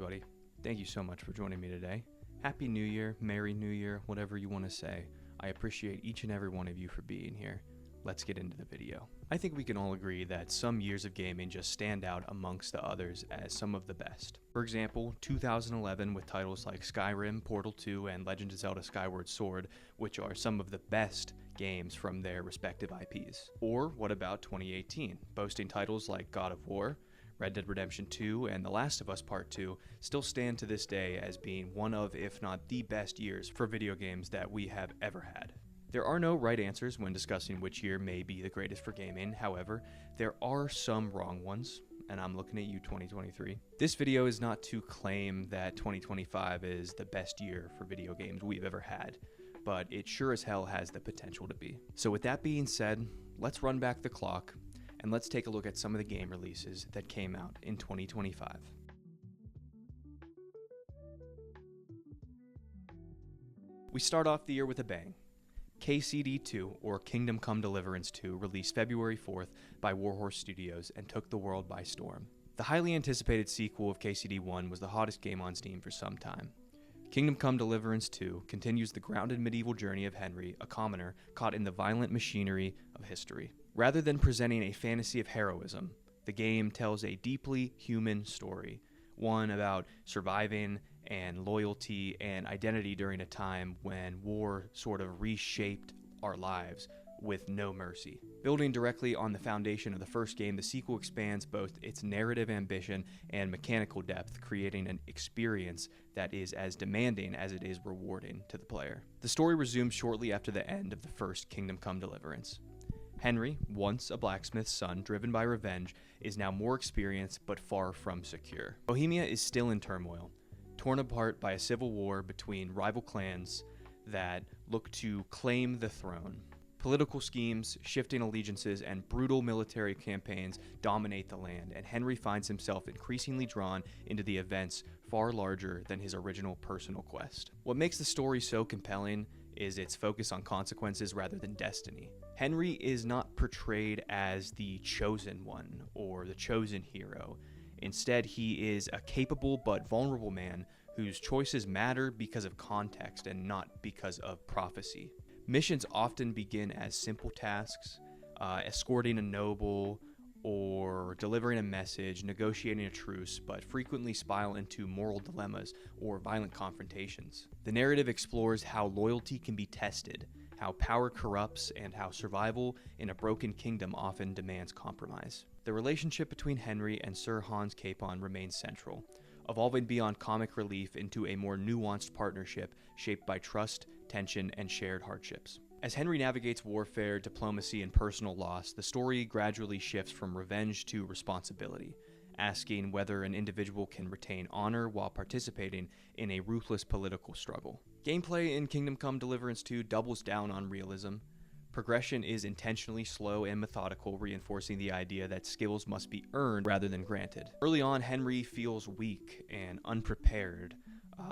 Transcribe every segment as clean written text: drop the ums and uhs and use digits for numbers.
everybody. Thank you so much for joining me today. Happy New Year, Merry New Year, whatever you want to say. I appreciate each and every one of you for being here. Let's get into the video. I think we can all agree that some years of gaming just stand out amongst the others as some of the best. For example, 2011 with titles like Skyrim, Portal 2, and Legend of Zelda Skyward Sword, which are some of the best games from their respective IPs. Or what about 2018, boasting titles like God of War, Red Dead Redemption 2, and The Last of Us Part 2 still stand to this day as being one of, if not the best years for video games that we have ever had. There are no right answers when discussing which year may be the greatest for gaming. However, there are some wrong ones, and I'm looking at you 2023. This video is not to claim that 2025 is the best year for video games we've ever had, but it sure as hell has the potential to be. So with that being said, let's run back the clock and let's take a look at some of the game releases that came out in 2025. We start off the year with a bang. KCD 2, or Kingdom Come Deliverance 2, released February 4th by Warhorse Studios and took the world by storm. The highly anticipated sequel of KCD 1 was the hottest game on Steam for some time. Kingdom Come Deliverance 2 continues the grounded medieval journey of Henry, a commoner caught in the violent machinery of history. Rather than presenting a fantasy of heroism, the game tells a deeply human story, one about surviving and loyalty and identity during a time when war sort of reshaped our lives with no mercy. Building directly on the foundation of the first game, the sequel expands both its narrative ambition and mechanical depth, creating an experience that is as demanding as it is rewarding to the player. The story resumes shortly after the end of the first Kingdom Come Deliverance. Henry, once a blacksmith's son driven by revenge, is now more experienced but far from secure. Bohemia is still in turmoil, torn apart by a civil war between rival clans that look to claim the throne. Political schemes, shifting allegiances, and brutal military campaigns dominate the land, and Henry finds himself increasingly drawn into the events far larger than his original personal quest. What makes the story so compelling is its focus on consequences rather than destiny. Henry is not portrayed as the chosen one or the chosen hero. Instead, he is a capable but vulnerable man whose choices matter because of context and not because of prophecy. Missions often begin as simple tasks, escorting a noble or delivering a message, negotiating a truce, but frequently spiral into moral dilemmas or violent confrontations. The narrative explores how loyalty can be tested, how power corrupts, and how survival in a broken kingdom often demands compromise. The relationship between Henry and Sir Hans Capon remains central, evolving beyond comic relief into a more nuanced partnership shaped by trust, tension, and shared hardships. As Henry navigates warfare, diplomacy, and personal loss, the story gradually shifts from revenge to responsibility, asking whether an individual can retain honor while participating in a ruthless political struggle. Gameplay in Kingdom Come Deliverance 2 doubles down on realism. Progression is intentionally slow and methodical, reinforcing the idea that skills must be earned rather than granted. Early on, Henry feels weak and unprepared,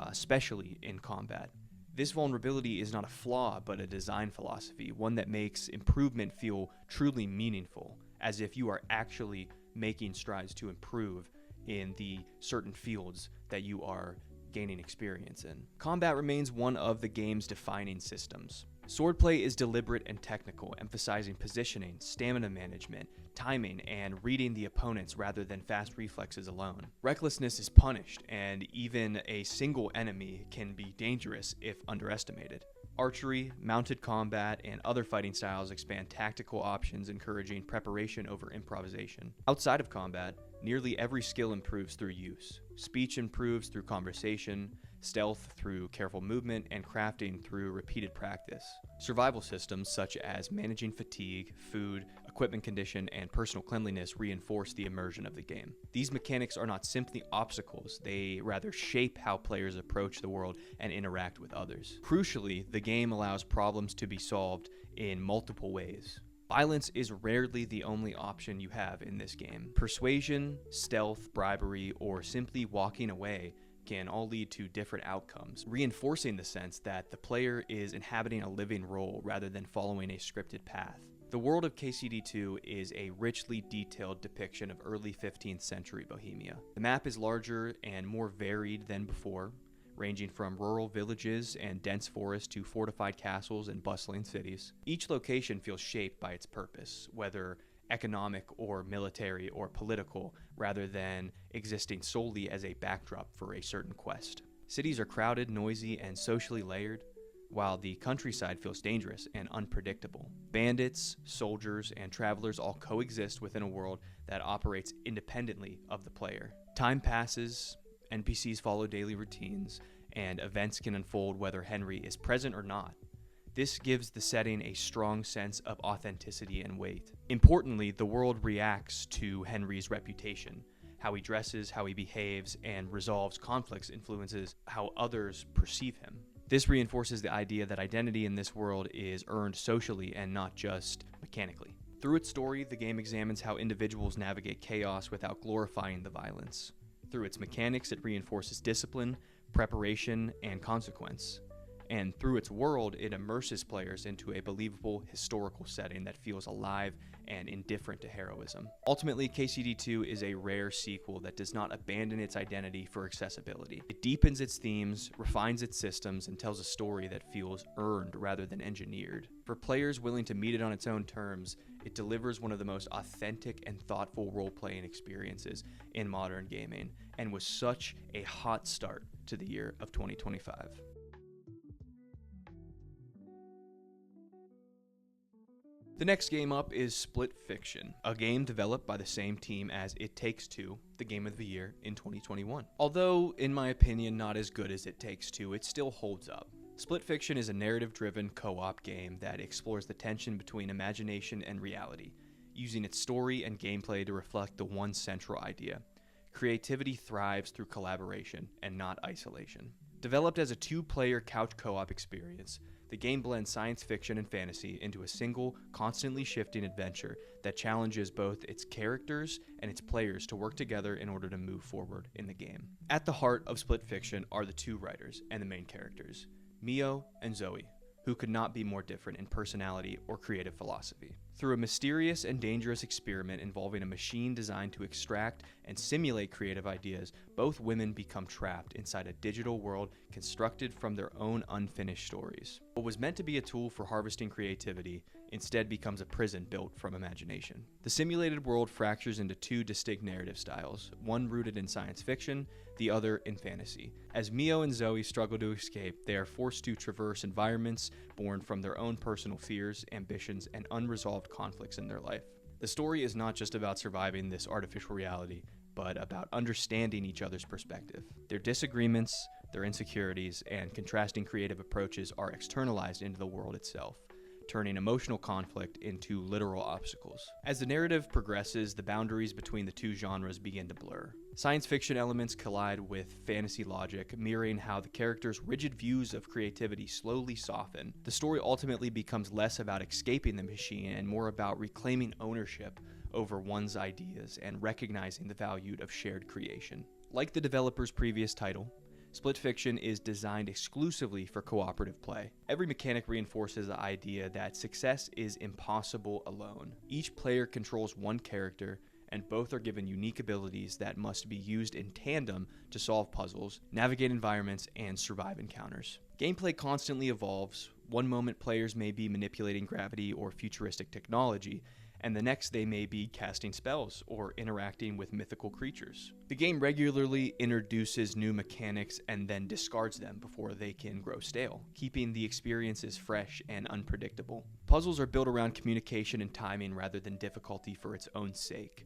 especially in combat. This vulnerability is not a flaw, but a design philosophy, one that makes improvement feel truly meaningful, as if you are actually making strides to improve in the certain fields that you are gaining experience in. Combat remains one of the game's defining systems. Swordplay is deliberate and technical, emphasizing positioning, stamina management, timing, and reading the opponents rather than fast reflexes alone. Recklessness is punished, and even a single enemy can be dangerous if underestimated. Archery, mounted combat, and other fighting styles expand tactical options, encouraging preparation over improvisation. Outside of combat, nearly every skill improves through use. Speech improves through conversation, stealth through careful movement, and crafting through repeated practice. Survival systems such as managing fatigue, food, equipment condition, and personal cleanliness reinforce the immersion of the game. These mechanics are not simply obstacles, they rather shape how players approach the world and interact with others. Crucially, the game allows problems to be solved in multiple ways. Violence is rarely the only option you have in this game. Persuasion, stealth, bribery, or simply walking away can all lead to different outcomes, reinforcing the sense that the player is inhabiting a living role rather than following a scripted path. The world of KCD2 is a richly detailed depiction of early 15th century Bohemia. The map is larger and more varied than before, ranging from rural villages and dense forests to fortified castles and bustling cities. Each location feels shaped by its purpose, whether economic or military or political, rather than existing solely as a backdrop for a certain quest. Cities are crowded, noisy, and socially layered, while the countryside feels dangerous and unpredictable. Bandits, soldiers, and travelers all coexist within a world that operates independently of the player. Time passes, NPCs follow daily routines, and events can unfold whether Henry is present or not. This gives the setting a strong sense of authenticity and weight. Importantly, the world reacts to Henry's reputation. How he dresses, how he behaves, and resolves conflicts influences how others perceive him. This reinforces the idea that identity in this world is earned socially and not just mechanically. Through its story, the game examines how individuals navigate chaos without glorifying the violence. Through its mechanics, it reinforces discipline, preparation, and consequence. And through its world, it immerses players into a believable historical setting that feels alive and indifferent to heroism. Ultimately, KCD2 is a rare sequel that does not abandon its identity for accessibility. It deepens its themes, refines its systems, and tells a story that feels earned rather than engineered. For players willing to meet it on its own terms, it delivers one of the most authentic and thoughtful role-playing experiences in modern gaming, and was such a hot start to the year of 2025. The next game up is Split Fiction, a game developed by the same team as It Takes Two, the Game of the Year in 2021. Although, in my opinion, not as good as It Takes Two, it still holds up. Split Fiction is a narrative-driven co-op game that explores the tension between imagination and reality, using its story and gameplay to reflect the one central idea. Creativity thrives through collaboration and not isolation. Developed as a two-player couch co-op experience, the game blends science fiction and fantasy into a single, constantly shifting adventure that challenges both its characters and its players to work together in order to move forward in the game. At the heart of Split Fiction are the two writers and the main characters, Mio and Zoe, who could not be more different in personality or creative philosophy. Through a mysterious and dangerous experiment involving a machine designed to extract and simulate creative ideas, both women become trapped inside a digital world constructed from their own unfinished stories. What was meant to be a tool for harvesting creativity instead becomes a prison built from imagination. The simulated world fractures into two distinct narrative styles, one rooted in science fiction, the other in fantasy. As Mio and Zoe struggle to escape, they are forced to traverse environments born from their own personal fears, ambitions, and unresolved conflicts in their life. The story is not just about surviving this artificial reality, but about understanding each other's perspective. Their disagreements, their insecurities, and contrasting creative approaches are externalized into the world itself, turning emotional conflict into literal obstacles. As the narrative progresses, the boundaries between the two genres begin to blur. Science fiction elements collide with fantasy logic, mirroring how the characters' rigid views of creativity slowly soften. The story ultimately becomes less about escaping the machine and more about reclaiming ownership over one's ideas and recognizing the value of shared creation. Like the developer's previous title, Split Fiction is designed exclusively for cooperative play. Every mechanic reinforces the idea that success is impossible alone. Each player controls one character, and both are given unique abilities that must be used in tandem to solve puzzles, navigate environments, and survive encounters. Gameplay constantly evolves. One moment players may be manipulating gravity or futuristic technology, and the next they may be casting spells or interacting with mythical creatures. The game regularly introduces new mechanics and then discards them before they can grow stale, keeping the experiences fresh and unpredictable. Puzzles are built around communication and timing rather than difficulty for its own sake.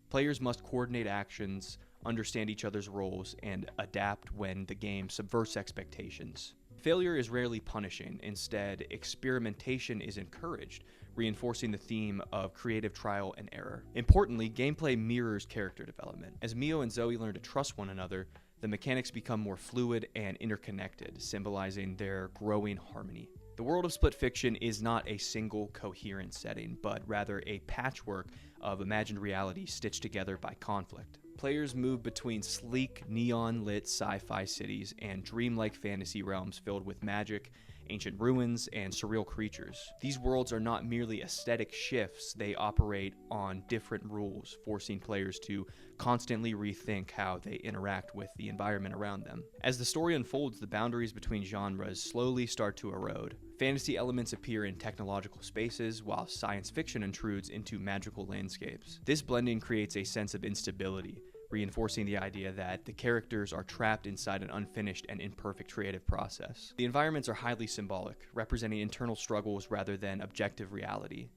Players must coordinate actions, understand each other's roles, and adapt when the game subverts expectations. Failure is rarely punishing. Instead, experimentation is encouraged, reinforcing the theme of creative trial and error. Importantly, gameplay mirrors character development. As Mio and Zoe learn to trust one another, the mechanics become more fluid and interconnected, symbolizing their growing harmony. The world of Split Fiction is not a single coherent setting, but rather a patchwork of imagined reality stitched together by conflict. Players move between sleek, neon-lit sci-fi cities and dreamlike fantasy realms filled with magic ancient ruins, and surreal creatures. These worlds are not merely aesthetic shifts, they operate on different rules, forcing players to constantly rethink how they interact with the environment around them. As the story unfolds, the boundaries between genres slowly start to erode. Fantasy elements appear in technological spaces, while science fiction intrudes into magical landscapes. This blending creates a sense of instability, reinforcing the idea that the characters are trapped inside an unfinished and imperfect creative process. The environments are highly symbolic, representing internal struggles rather than objective reality.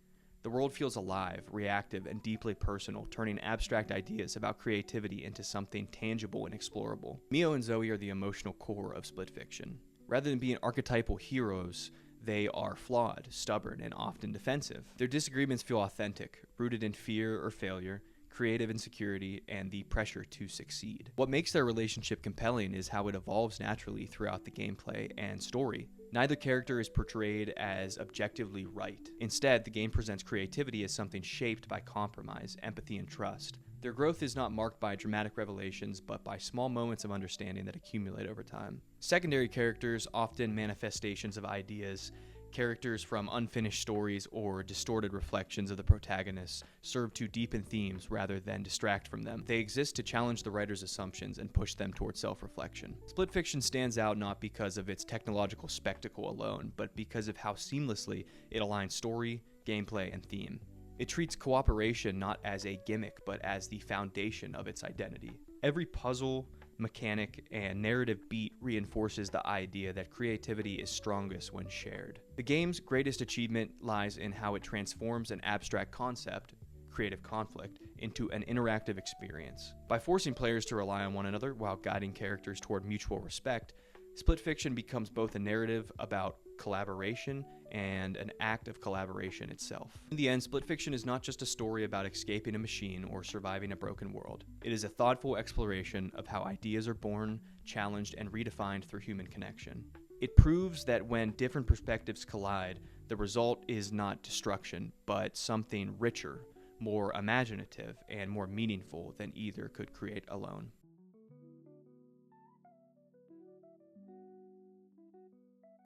The world feels alive, reactive, and deeply personal, turning abstract ideas about creativity into something tangible and explorable. Mio and Zoe are the emotional core of Split Fiction. Rather than being archetypal heroes, they are flawed, stubborn, and often defensive. Their disagreements feel authentic, rooted in fear or failure, creative insecurity, and the pressure to succeed. What makes their relationship compelling is how it evolves naturally throughout the gameplay and story. Neither character is portrayed as objectively right. Instead, the game presents creativity as something shaped by compromise, empathy, and trust. Their growth is not marked by dramatic revelations, but by small moments of understanding that accumulate over time. Secondary characters, often manifestations of ideas, characters from unfinished stories or distorted reflections of the protagonists, serve to deepen themes rather than distract from them. They exist to challenge the writer's assumptions and push them towards self-reflection. Split Fiction stands out not because of its technological spectacle alone, but because of how seamlessly it aligns story, gameplay, and theme. It treats cooperation not as a gimmick, but as the foundation of its identity. Every puzzle, mechanic, and narrative beat reinforces the idea that creativity is strongest when shared. The game's greatest achievement lies in how it transforms an abstract concept, creative conflict, into an interactive experience. By forcing players to rely on one another while guiding characters toward mutual respect, Split Fiction becomes both a narrative about collaboration and an act of collaboration itself. In the end, Split Fiction is not just a story about escaping a machine or surviving a broken world. It is a thoughtful exploration of how ideas are born, challenged, and redefined through human connection. It proves that when different perspectives collide, the result is not destruction, but something richer, more imaginative, and more meaningful than either could create alone.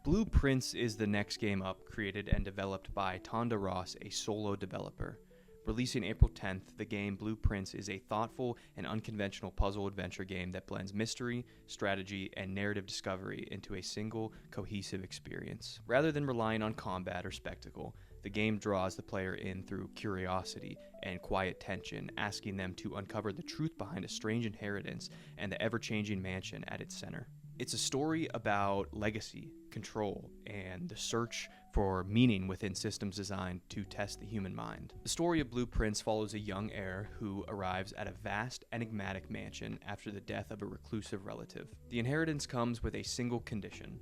Blue Prince is the next game up, created and developed by Tonda Ross, a solo developer. Releasing April 10th, the game Blue Prince is a thoughtful and unconventional puzzle-adventure game that blends mystery, strategy, and narrative discovery into a single, cohesive experience. Rather than relying on combat or spectacle, the game draws the player in through curiosity and quiet tension, asking them to uncover the truth behind a strange inheritance and the ever-changing mansion at its center. It's a story about legacy, control, and the search for meaning within systems designed to test the human mind. The story of Blue Prince follows a young heir who arrives at a vast, enigmatic mansion after the death of a reclusive relative. The inheritance comes with a single condition: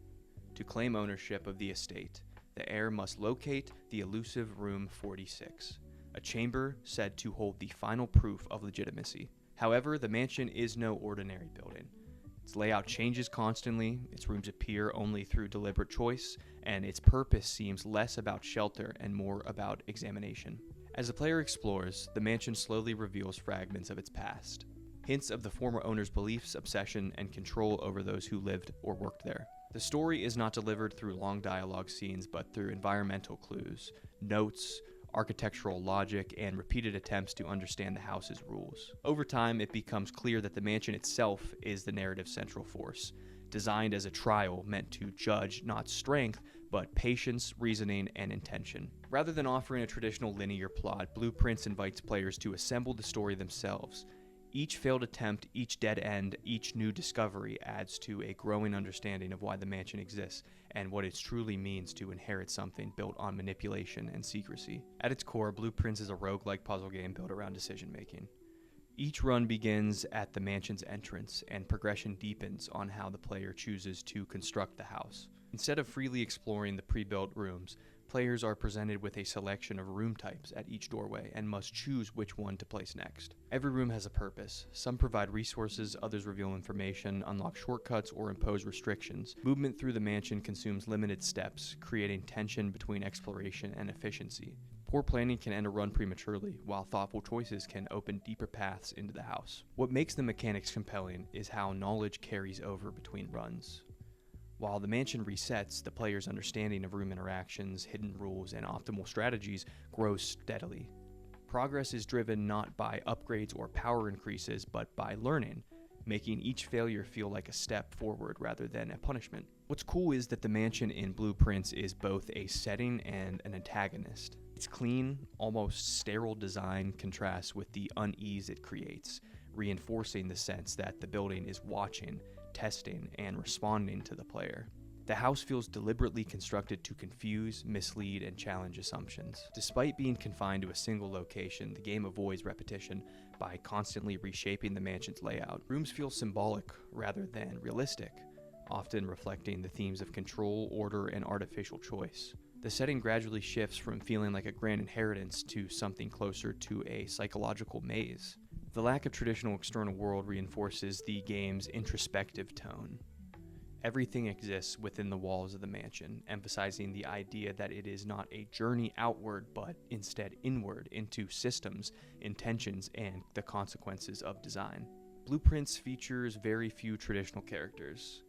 to claim ownership of the estate, the heir must locate the elusive Room 46, a chamber said to hold the final proof of legitimacy. However, the mansion is no ordinary building. Its layout changes constantly, its rooms appear only through deliberate choice, and its purpose seems less about shelter and more about examination. As the player explores, the mansion slowly reveals fragments of its past, hints of the former owner's beliefs, obsession, and control over those who lived or worked there. The story is not delivered through long dialogue scenes, but through environmental clues, notes, architectural logic, and repeated attempts to understand the house's rules. Over time, it becomes clear that the mansion itself is the narrative's central force, designed as a trial meant to judge not strength, but patience, reasoning, and intention. Rather than offering a traditional linear plot, Blue Prince invites players to assemble the story themselves. Each failed attempt, each dead end, each new discovery adds to a growing understanding of why the mansion exists and what it truly means to inherit something built on manipulation and secrecy. At its core, Blue Prince is a roguelike puzzle game built around decision-making. Each run begins at the mansion's entrance, and progression deepens on how the player chooses to construct the house. Instead of freely exploring the pre-built rooms, players are presented with a selection of room types at each doorway and must choose which one to place next. Every room has a purpose. Some provide resources, others reveal information, unlock shortcuts, or impose restrictions. Movement through the mansion consumes limited steps, creating tension between exploration and efficiency. Poor planning can end a run prematurely, while thoughtful choices can open deeper paths into the house. What makes the mechanics compelling is how knowledge carries over between runs. While the mansion resets, the player's understanding of room interactions, hidden rules, and optimal strategies grows steadily. Progress is driven not by upgrades or power increases, but by learning, making each failure feel like a step forward rather than a punishment. What's cool is that the mansion in Blueprints is both a setting and an antagonist. Its clean, almost sterile design contrasts with the unease it creates, reinforcing the sense that the building is watching, testing, and responding to the player. The house feels deliberately constructed to confuse, mislead, and challenge assumptions. Despite being confined to a single location, the game avoids repetition by constantly reshaping the mansion's layout. Rooms feel symbolic rather than realistic, often reflecting the themes of control, order, and artificial choice. The setting gradually shifts from feeling like a grand inheritance to something closer to a psychological maze. The lack of traditional external world reinforces the game's introspective tone. Everything exists within the walls of the mansion, emphasizing the idea that it is not a journey outward, but instead inward into systems, intentions, and the consequences of design. Blueprints features very few traditional characters.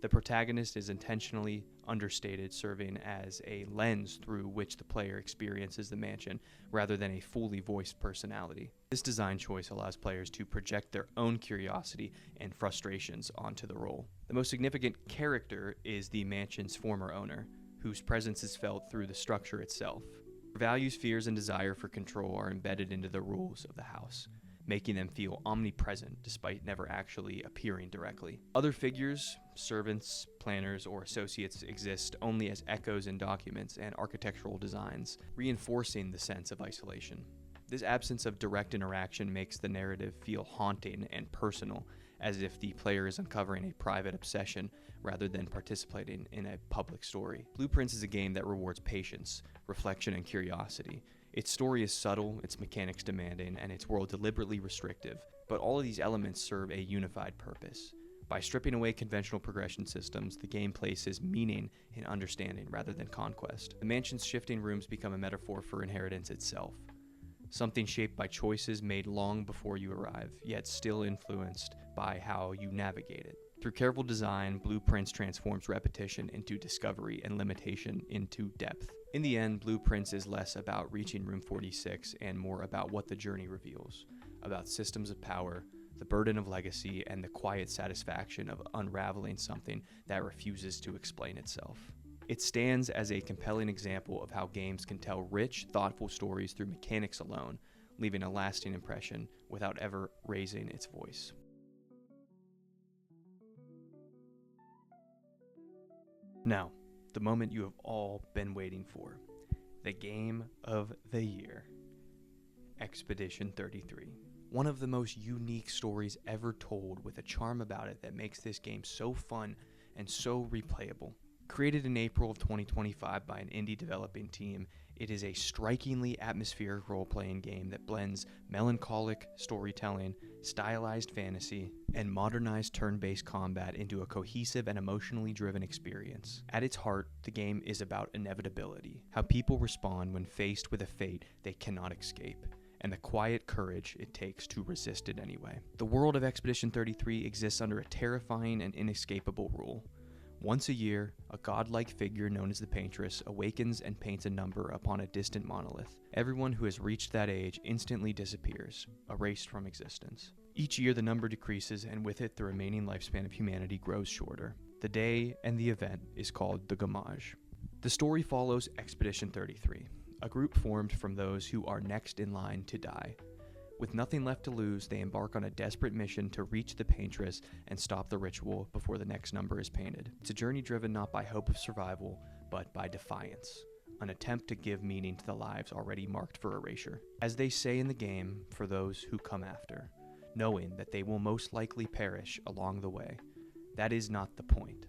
The protagonist is intentionally understated, serving as a lens through which the player experiences the mansion, rather than a fully voiced personality. This design choice allows players to project their own curiosity and frustrations onto the role. The most significant character is the mansion's former owner, whose presence is felt through the structure itself. Her values, fears, and desire for control are embedded into the rules of the house, making them feel omnipresent despite never actually appearing directly. Other figures, servants, planners, or associates exist only as echoes in documents and architectural designs, reinforcing the sense of isolation. This absence of direct interaction makes the narrative feel haunting and personal, as if the player is uncovering a private obsession rather than participating in a public story. Blueprints is a game that rewards patience, reflection, and curiosity. Its story is subtle, its mechanics demanding, and its world deliberately restrictive, but all of these elements serve a unified purpose. By stripping away conventional progression systems, the game places meaning in understanding rather than conquest. The mansion's shifting rooms become a metaphor for inheritance itself, something shaped by choices made long before you arrive, yet still influenced by how you navigate it. Through careful design, Blueprints transforms repetition into discovery and limitation into depth. In the end, Blueprints is less about reaching Room 46 and more about what the journey reveals, about systems of power, the burden of legacy, and the quiet satisfaction of unraveling something that refuses to explain itself. It stands as a compelling example of how games can tell rich, thoughtful stories through mechanics alone, leaving a lasting impression without ever raising its voice. Now, the moment you have all been waiting for. The game of the year. Expedition 33. One of the most unique stories ever told, with a charm about it that makes this game so fun and so replayable. Created in April of 2025 by an indie developing team, it is a strikingly atmospheric role-playing game that blends melancholic storytelling, stylized fantasy, and modernized turn-based combat into a cohesive and emotionally driven experience. At its heart, the game is about inevitability, how people respond when faced with a fate they cannot escape, and the quiet courage it takes to resist it anyway. The world of Expedition 33 exists under a terrifying and inescapable rule. Once a year, a godlike figure known as the Paintress awakens and paints a number upon a distant monolith. Everyone who has reached that age instantly disappears, erased from existence. Each year the number decreases, and with it the remaining lifespan of humanity grows shorter. The day and the event is called the Gamage. The story follows Expedition 33, a group formed from those who are next in line to die. With nothing left to lose, they embark on a desperate mission to reach the Paintress and stop the ritual before the next number is painted. It's a journey driven not by hope of survival, but by defiance, an attempt to give meaning to the lives already marked for erasure. As they say in the game, for those who come after, knowing that they will most likely perish along the way. That is not the point.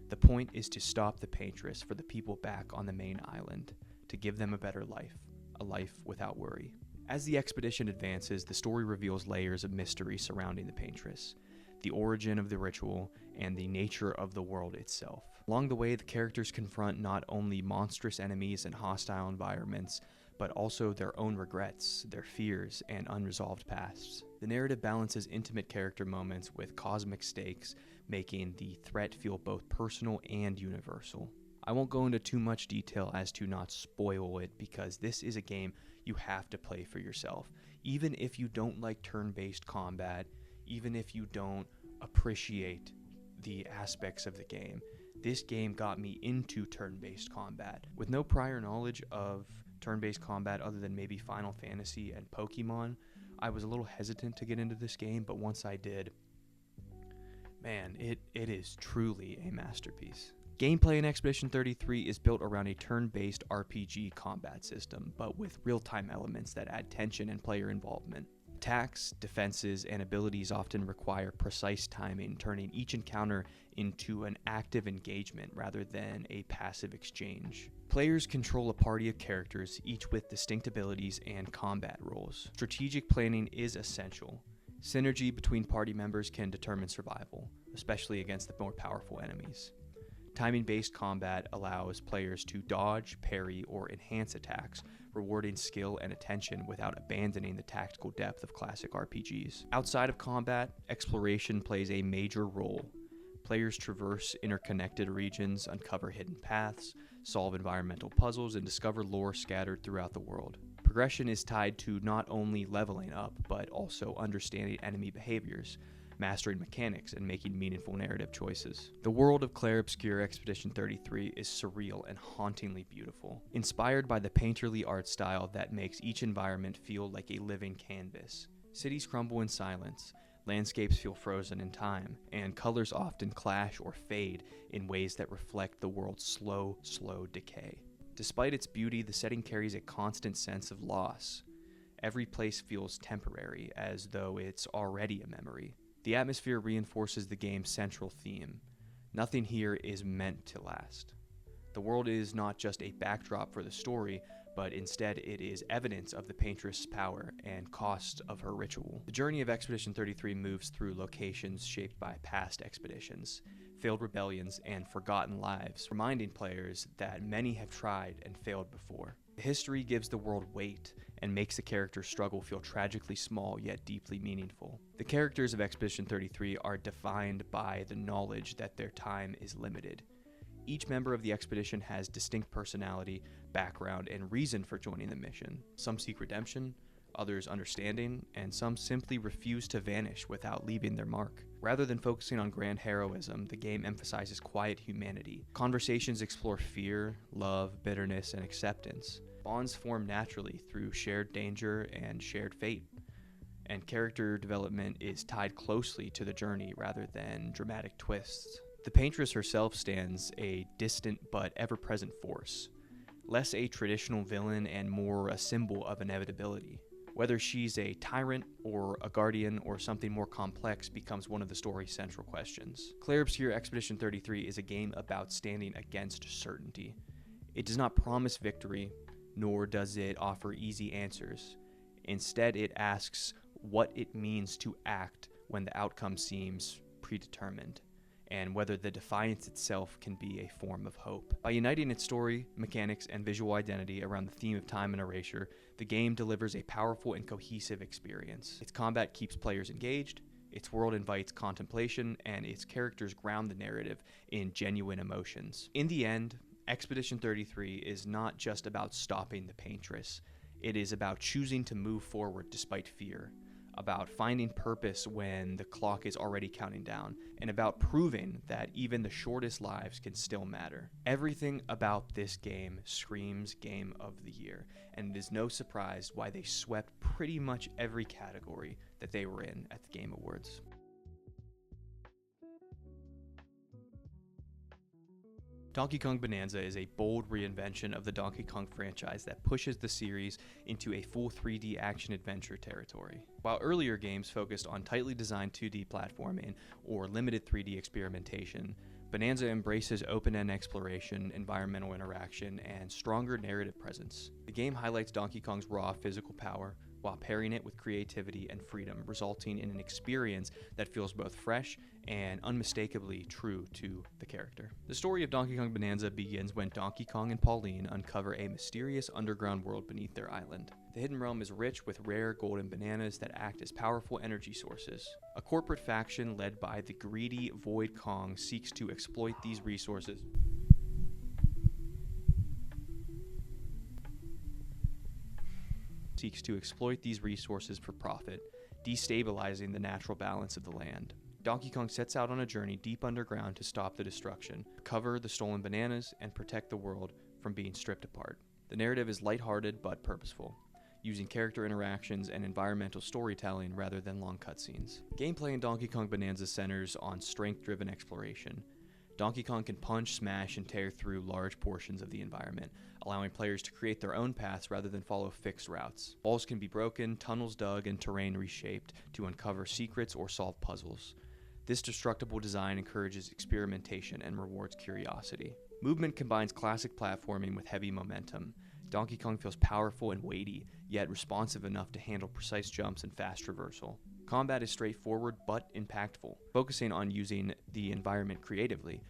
The point is to stop the Paintress for the people back on the main island, to give them a better life, a life without worry. As the expedition advances, the story reveals layers of mystery surrounding the Paintress, the origin of the ritual, and the nature of the world itself. Along the way, the characters confront not only monstrous enemies and hostile environments, but also their own regrets, their fears, and unresolved pasts. The narrative balances intimate character moments with cosmic stakes, making the threat feel both personal and universal. I won't go into too much detail as to not spoil it, because this is a game you have to play for yourself. Even if you don't like turn-based combat, even if you don't appreciate the aspects of the game, this game got me into turn-based combat. With no prior knowledge of turn-based combat other than maybe Final Fantasy and Pokemon, I was a little hesitant to get into this game, but once I did, man, it is truly a masterpiece. Gameplay in Expedition 33 is built around a turn-based RPG combat system, but with real-time elements that add tension and player involvement. Attacks, defenses, and abilities often require precise timing, turning each encounter into an active engagement rather than a passive exchange. Players control a party of characters, each with distinct abilities and combat roles. Strategic planning is essential. Synergy between party members can determine survival, especially against the more powerful enemies. Timing-based combat allows players to dodge, parry, or enhance attacks, rewarding skill and attention without abandoning the tactical depth of classic RPGs. Outside of combat, exploration plays a major role. Players traverse interconnected regions, uncover hidden paths, solve environmental puzzles, and discover lore scattered throughout the world. Progression is tied to not only leveling up, but also understanding enemy behaviors, mastering mechanics, and making meaningful narrative choices. The world of Clair Obscur Expedition 33 is surreal and hauntingly beautiful, inspired by the painterly art style that makes each environment feel like a living canvas. Cities crumble in silence, landscapes feel frozen in time, and colors often clash or fade in ways that reflect the world's slow decay. Despite its beauty, the setting carries a constant sense of loss. Every place feels temporary, as though it's already a memory. The atmosphere reinforces the game's central theme. Nothing here is meant to last. The world is not just a backdrop for the story, but instead it is evidence of the paintress' power and cost of her ritual. The journey of Expedition 33 moves through locations shaped by past expeditions, failed rebellions, and forgotten lives, reminding players that many have tried and failed before. The history gives the world weight and makes the character's struggle feel tragically small yet deeply meaningful. The characters of Expedition 33 are defined by the knowledge that their time is limited. Each member of the expedition has distinct personality, background, and reason for joining the mission. Some seek redemption, others understanding, and some simply refuse to vanish without leaving their mark. Rather than focusing on grand heroism, the game emphasizes quiet humanity. Conversations explore fear, love, bitterness, and acceptance. Bonds form naturally through shared danger and shared fate, and character development is tied closely to the journey rather than dramatic twists. The paintress herself stands a distant but ever-present force, less a traditional villain and more a symbol of inevitability. Whether she's a tyrant or a guardian or something more complex becomes one of the story's central questions. Clair Obscur Expedition 33 is a game about standing against certainty. It does not promise victory, nor does it offer easy answers. Instead, it asks what it means to act when the outcome seems predetermined, and whether the defiance itself can be a form of hope. By uniting its story, mechanics, and visual identity around the theme of time and erasure, the game delivers a powerful and cohesive experience. Its combat keeps players engaged, its world invites contemplation, and its characters ground the narrative in genuine emotions. In the end, Expedition 33 is not just about stopping the paintress. It is about choosing to move forward despite fear, about finding purpose when the clock is already counting down, and about proving that even the shortest lives can still matter. Everything about this game screams Game of the Year, and it is no surprise why they swept pretty much every category that they were in at the Game Awards. Donkey Kong Bonanza is a bold reinvention of the Donkey Kong franchise that pushes the series into a full 3D action-adventure territory. While earlier games focused on tightly designed 2D platforming or limited 3D experimentation, Bonanza embraces open-end exploration, environmental interaction, and stronger narrative presence. The game highlights Donkey Kong's raw physical power, while pairing it with creativity and freedom, resulting in an experience that feels both fresh and unmistakably true to the character. The story of Donkey Kong Bonanza begins when Donkey Kong and Pauline uncover a mysterious underground world beneath their island. The hidden realm is rich with rare golden bananas that act as powerful energy sources. A corporate faction led by the greedy Void Kong seeks to exploit these resources for profit, destabilizing the natural balance of the land. Donkey Kong sets out on a journey deep underground to stop the destruction, recover the stolen bananas, and protect the world from being stripped apart. The narrative is lighthearted but purposeful, using character interactions and environmental storytelling rather than long cutscenes. Gameplay in Donkey Kong Bonanza centers on strength-driven exploration. Donkey Kong can punch, smash, and tear through large portions of the environment, allowing players to create their own paths rather than follow fixed routes. Walls can be broken, tunnels dug, and terrain reshaped to uncover secrets or solve puzzles. This destructible design encourages experimentation and rewards curiosity. Movement combines classic platforming with heavy momentum. Donkey Kong feels powerful and weighty, yet responsive enough to handle precise jumps and fast traversal. Combat is straightforward but impactful, focusing on using the environment creatively,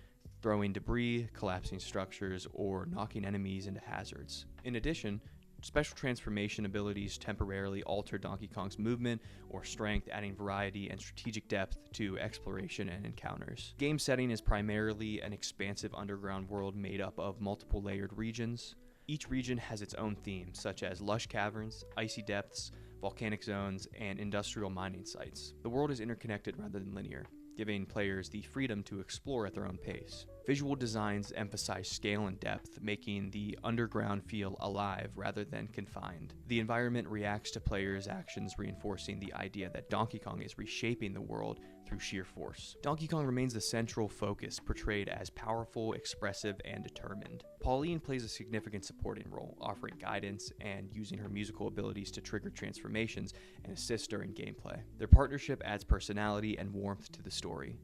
throwing debris, collapsing structures, or knocking enemies into hazards. In addition, special transformation abilities temporarily alter Donkey Kong's movement or strength, adding variety and strategic depth to exploration and encounters. Game setting is primarily an expansive underground world made up of multiple layered regions. Each region has its own theme, such as lush caverns, icy depths, volcanic zones, and industrial mining sites. The world is interconnected rather than linear, giving players the freedom to explore at their own pace. Visual designs emphasize scale and depth, making the underground feel alive rather than confined. The environment reacts to players' actions, reinforcing the idea that Donkey Kong is reshaping the world through sheer force. Donkey Kong remains the central focus, portrayed as powerful, expressive, and determined. Pauline plays a significant supporting role, offering guidance and using her musical abilities to trigger transformations and assist during gameplay. Their partnership adds personality and warmth to the story.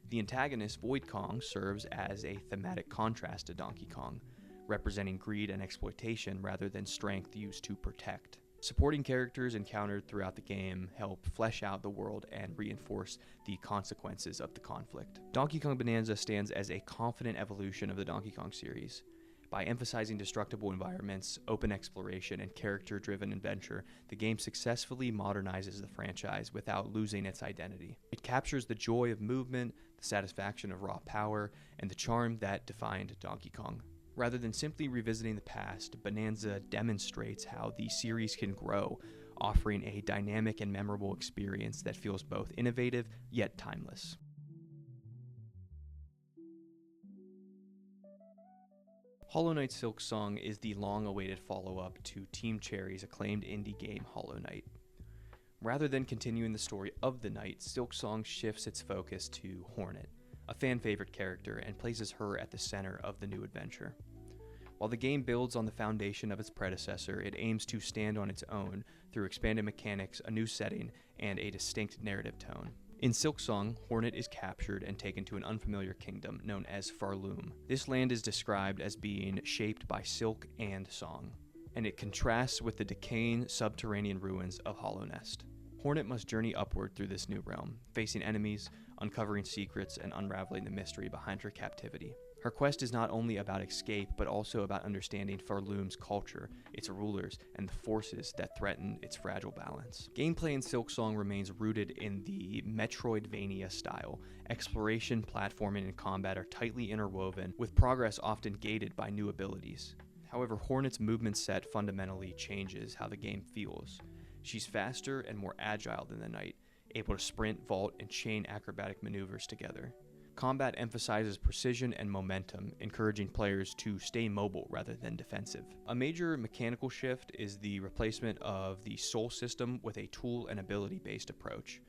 The antagonist, Void Kong, serves as a thematic contrast to Donkey Kong, representing greed and exploitation rather than strength used to protect. Supporting characters encountered throughout the game help flesh out the world and reinforce the consequences of the conflict. Donkey Kong Bonanza stands as a confident evolution of the Donkey Kong series. By emphasizing destructible environments, open exploration, and character-driven adventure, the game successfully modernizes the franchise without losing its identity. It captures the joy of movement, the satisfaction of raw power, and the charm that defined Donkey Kong. Rather than simply revisiting the past, Bonanza demonstrates how the series can grow, offering a dynamic and memorable experience that feels both innovative yet timeless. Hollow Knight Silksong is the long-awaited follow-up to Team Cherry's acclaimed indie game Hollow Knight. Rather than continuing the story of the knight, Silksong shifts its focus to Hornet, a fan-favorite character, and places her at the center of the new adventure. While the game builds on the foundation of its predecessor, it aims to stand on its own through expanded mechanics, a new setting, and a distinct narrative tone. In Silksong, Hornet is captured and taken to an unfamiliar kingdom known as Farloom. This land is described as being shaped by silk and song, and it contrasts with the decaying subterranean ruins of Hollow Nest. Hornet must journey upward through this new realm, facing enemies, uncovering secrets, and unraveling the mystery behind her captivity. Her quest is not only about escape, but also about understanding Farloom's culture, its rulers, and the forces that threaten its fragile balance. Gameplay in Silksong remains rooted in the Metroidvania style. Exploration, platforming, and combat are tightly interwoven, with progress often gated by new abilities. However, Hornet's movement set fundamentally changes how the game feels. She's faster and more agile than the knight, able to sprint, vault, and chain acrobatic maneuvers together. Combat emphasizes precision and momentum, encouraging players to stay mobile rather than defensive. A major mechanical shift is the replacement of the soul system with a tool and ability-based approach.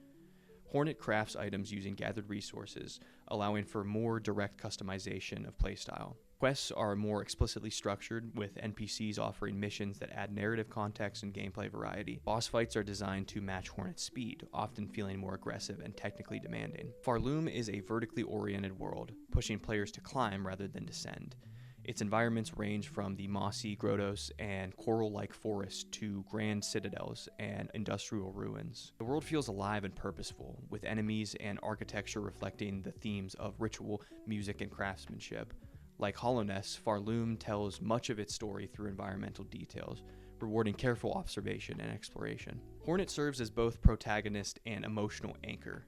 Hornet crafts items using gathered resources, allowing for more direct customization of playstyle. Quests are more explicitly structured, with NPCs offering missions that add narrative context and gameplay variety. Boss fights are designed to match Hornet's speed, often feeling more aggressive and technically demanding. Farloom is a vertically oriented world, pushing players to climb rather than descend. Its environments range from the mossy grottos and coral-like forests to grand citadels and industrial ruins. The world feels alive and purposeful, with enemies and architecture reflecting the themes of ritual, music, and craftsmanship. Like Hallownest, Farloom tells much of its story through environmental details, rewarding careful observation and exploration. Hornet serves as both protagonist and emotional anchor.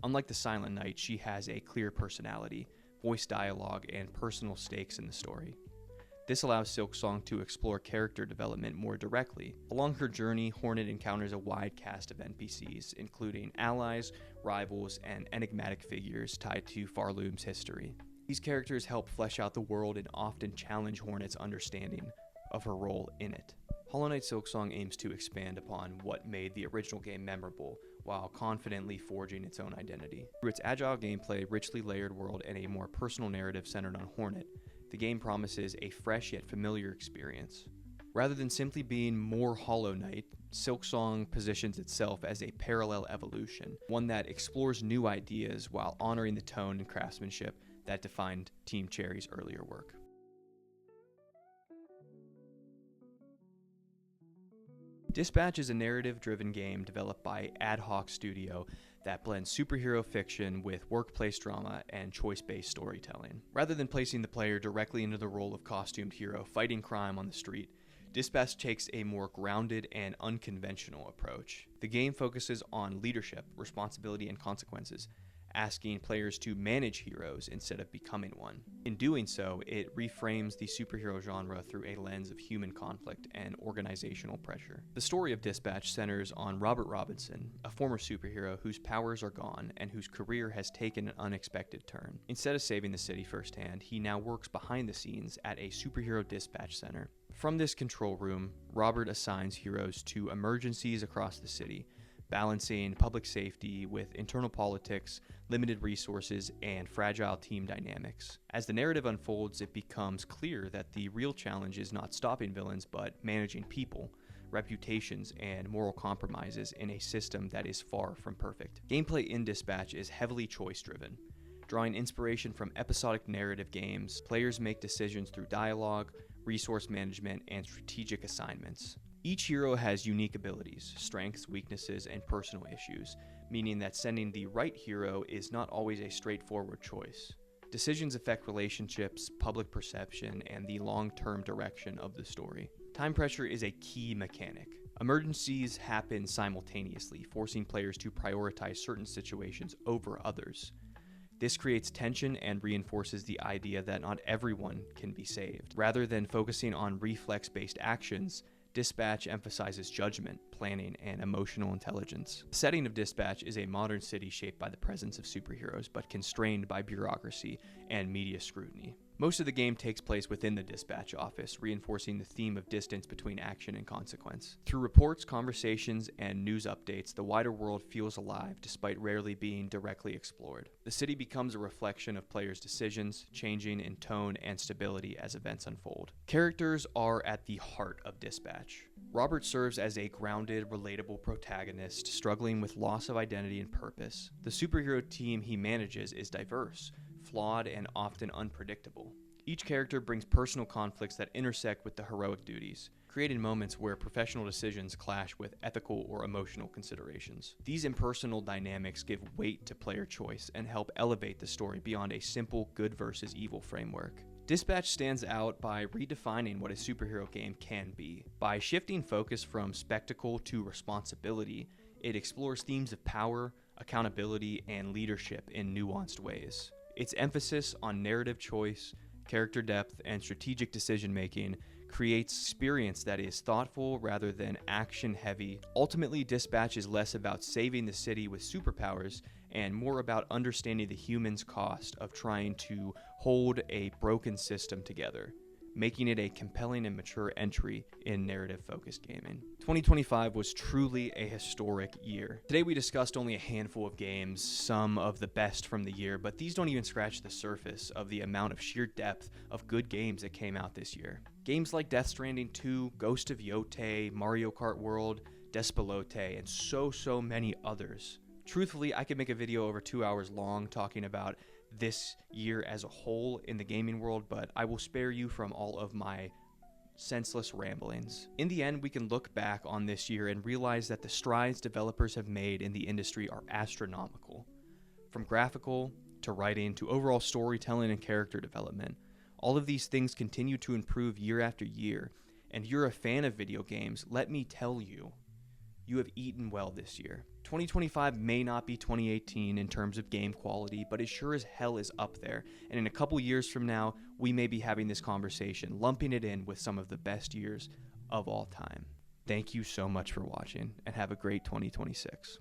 Unlike the Silent Knight, she has a clear personality, voice dialogue, and personal stakes in the story. This allows Silksong to explore character development more directly. Along her journey, Hornet encounters a wide cast of NPCs, including allies, rivals, and enigmatic figures tied to Farloom's history. These characters help flesh out the world and often challenge Hornet's understanding of her role in it. Hollow Knight Silksong aims to expand upon what made the original game memorable, while confidently forging its own identity. Through its agile gameplay, richly layered world, and a more personal narrative centered on Hornet, the game promises a fresh yet familiar experience. Rather than simply being more Hollow Knight, Silksong positions itself as a parallel evolution, one that explores new ideas while honoring the tone and craftsmanship that defined Team Cherry's earlier work. Dispatch is a narrative-driven game developed by Ad Hoc Studio that blends superhero fiction with workplace drama and choice-based storytelling. Rather than placing the player directly into the role of costumed hero fighting crime on the street, Dispatch takes a more grounded and unconventional approach. The game focuses on leadership, responsibility, and consequences, asking players to manage heroes instead of becoming one. In doing so, it reframes the superhero genre through a lens of human conflict and organizational pressure. The story of Dispatch centers on Robert Robinson, a former superhero whose powers are gone and whose career has taken an unexpected turn. Instead of saving the city firsthand, he now works behind the scenes at a superhero dispatch center. From this control room, Robert assigns heroes to emergencies across the city, balancing public safety with internal politics, limited resources, and fragile team dynamics. As the narrative unfolds, it becomes clear that the real challenge is not stopping villains, but managing people, reputations, and moral compromises in a system that is far from perfect. Gameplay in Dispatch is heavily choice-driven. Drawing inspiration from episodic narrative games, players make decisions through dialogue, resource management, and strategic assignments. Each hero has unique abilities, strengths, weaknesses, and personal issues, meaning that sending the right hero is not always a straightforward choice. Decisions affect relationships, public perception, and the long-term direction of the story. Time pressure is a key mechanic. Emergencies happen simultaneously, forcing players to prioritize certain situations over others. This creates tension and reinforces the idea that not everyone can be saved. Rather than focusing on reflex-based actions, Dispatch emphasizes judgment, planning, and emotional intelligence. The setting of Dispatch is a modern city shaped by the presence of superheroes, but constrained by bureaucracy and media scrutiny. Most of the game takes place within the Dispatch office, reinforcing the theme of distance between action and consequence. Through reports, conversations, and news updates, the wider world feels alive despite rarely being directly explored. The city becomes a reflection of players' decisions, changing in tone and stability as events unfold. Characters are at the heart of Dispatch. Robert serves as a grounded, relatable protagonist struggling with loss of identity and purpose. The superhero team he manages is diverse, flawed, and often unpredictable. Each character brings personal conflicts that intersect with the heroic duties, creating moments where professional decisions clash with ethical or emotional considerations. These impersonal dynamics give weight to player choice and help elevate the story beyond a simple good versus evil framework. Dispatch stands out by redefining what a superhero game can be. By shifting focus from spectacle to responsibility, it explores themes of power, accountability, and leadership in nuanced ways. Its emphasis on narrative choice, character depth, and strategic decision-making creates experience that is thoughtful rather than action-heavy. Ultimately, Dispatch is less about saving the city with superpowers and more about understanding the human's cost of trying to hold a broken system together, making it a compelling and mature entry in narrative-focused gaming. 2025 was truly a historic year. Today we discussed only a handful of games, some of the best from the year, but these don't even scratch the surface of the amount of sheer depth of good games that came out this year. Games like Death Stranding 2, Ghost of Yotei, Mario Kart World, Despelote, and so many others. Truthfully, I could make a video over 2 hours long talking about this year as a whole in the gaming world, but I will spare you from all of my senseless ramblings. In the end, we can look back on this year and realize that the strides developers have made in the industry are astronomical. From graphical to writing to overall storytelling and character development, all of these things continue to improve year after year, and you're a fan of video games, let me tell you, you have eaten well this year. 2025 may not be 2018 in terms of game quality, but it sure as hell is up there. And in a couple years from now, we may be having this conversation, lumping it in with some of the best years of all time. Thank you so much for watching, and have a great 2026.